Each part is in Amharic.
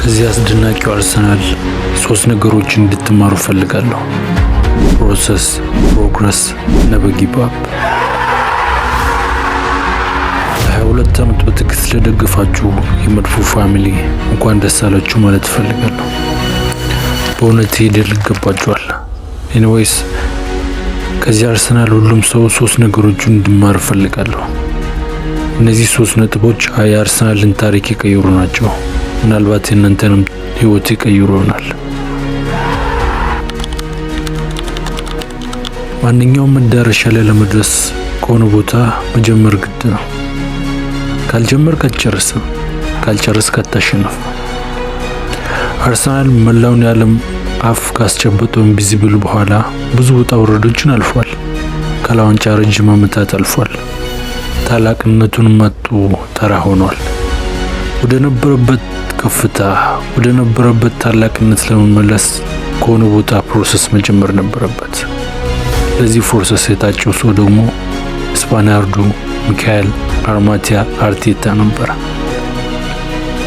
ከዚህ አስደናቂው አርሰናል 3 ነገሮችን እንድትማሩ ፈልጋለሁ። ፕሮሰስ፣ ፕሮግረስ፣ ኔቨር ጊቭ አፕ። 22 ዓመት በትዕግስት ለደገፋችሁ የመድፎ ፋሚሊ እንኳን ደስ አላችሁ ማለት እፈልጋለሁ። በእውነት ድል ይገባችኋል። ኤኒዌይስ ከዚህ አርሰናል ሁሉም ሰው 3 ነገሮችን እንዲማር እፈልጋለሁ። እነዚህ 3 ነጥቦች የአርሰናልን ታሪክ የቀየሩ ናቸው። ምናልባት የእናንተንም ህይወት ይቀይሩ ይሆናል። ማንኛውም መዳረሻ ላይ ለመድረስ ከሆነ ቦታ መጀመር ግድ ነው። ካልጀመርክ አትጨርስም፣ ካልጨረስክ አታሸንፍም። አርሰናል መላውን የዓለም አፍ ካስጨበጠው ኢንቪዚብል በኋላ ብዙ ውጣ ውረዶችን አልፏል። ካለዋንጫ ረጅም ዓመታት አልፏል። ታላቅነቱን ማጡ ተራ ሆኗል። ወደ ነበረበት ከፍታ ወደ ነበረበት ታላቅነት ለመመለስ ከሆነ ቦታ ፕሮሰስ መጀመር ነበረበት። ለዚህ ፕሮሰስ የታጨው ሰው ደግሞ ስፓኒያርዱ ሚካኤል አርቴታ ነበር።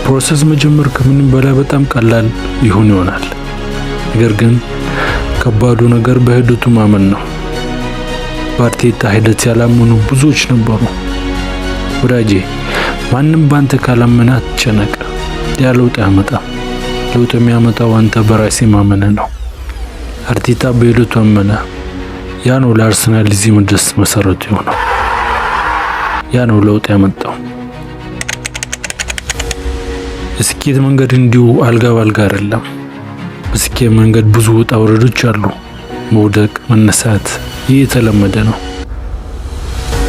ፕሮሰስ መጀመር ከምንም በላይ በጣም ቀላል ይሆናል። ነገር ግን ከባዱ ነገር በሂደቱ ማመን ነው። በአርቴታ ሂደት ያላመኑ ብዙዎች ነበሩ። ወዳጄ ማንም ባንተ ካላመነ አትጨነቅ። ያ ለውጥ ያመጣል። ለውጥ የሚያመጣው አንተ በራሴ ማመን ነው። አርቴታ በሂደቱ አመነ። ያ ነው ለአርሰናል እዚህ መድረስ መሰረቱ የሆነው። ያ ነው ለውጥ ያመጣው። የስኬት መንገድ እንዲሁ አልጋ ባልጋ አይደለም። በስኬት መንገድ ብዙ ውጣ ውረዶች አሉ። መውደቅ፣ መነሳት፣ ይህ የተለመደ ነው።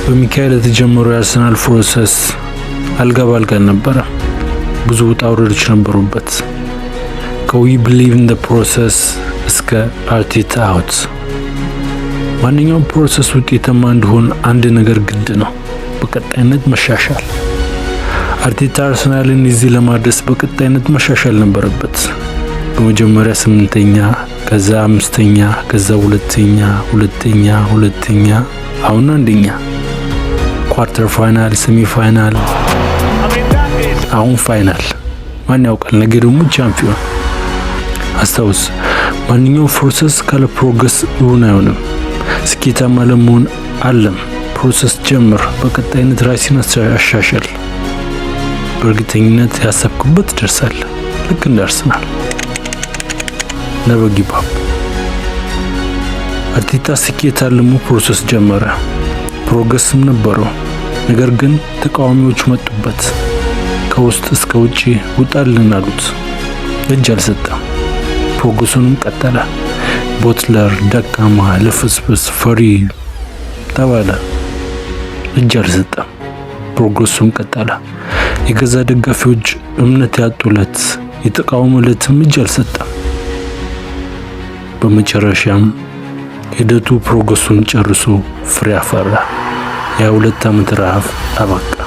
በሚካኤል የተጀመረው የአርሰናል ፕሮሰስ አልጋ ባልጋ አልነበረም። ብዙ ውጣ ውረዶች ነበሩበት። ከዊ ቢሊቭ ኢን ዘ ፕሮሰስ እስከ አርቴታ አውት። ማንኛውም ፕሮሰስ ውጤታማ እንዲሆን አንድ ነገር ግድ ነው፣ በቀጣይነት መሻሻል። አርቴታ አርሰናልን እዚህ ለማድረስ በቀጣይነት መሻሻል ነበረበት። በመጀመሪያ 8ኛ፣ ከዛ 5ኛ፣ ከዛ 2ኛ፣ አሁን 1ኛ፣ ኳርተር ፋይናል፣ ሴሚ ፋይናል፣ አሁን ፋይናል። ማን ያውቃል ነገ ደግሞ ቻምፒዮን። አስታውስ፣ ማንኛውም ፕሮሰስ ካለ ፕሮግረስ ይሁን አይሆንም። ስኬታማ ለመሆን አለም ፕሮሰስ ጀምር፣ በቀጣይነት ራስን አሻሽል። በእርግጠኝነት ያሰብኩበት ደርሳል። ልክ እንደ አርሰናል። ኔቨር ጊቭ አፕ። አርቴታ ስኬት አለሙ ፕሮሰስ ጀመረ፣ ፕሮግረስም ነበረው። ነገር ግን ተቃዋሚዎች መጡበት። ከውስጥ እስከ ውጪ ውጣልን አሉት። እጅ አልሰጠም። ፕሮግረሱንም ቀጠለ። ቦትለር ደካማ፣ ልፍስፍስ፣ ፈሪ ተባለ። እጅ አልሰጠም። ፕሮግረሱም ቀጠለ። የገዛ ደጋፊዎች እምነት ያጡለት፣ የተቃወሙለትም እጅ አልሰጠም። በመጨረሻም ሂደቱ ፕሮግረሱን ጨርሶ ፍሬ አፈራ። የ2 ዓመት ረሃብ አበቃ።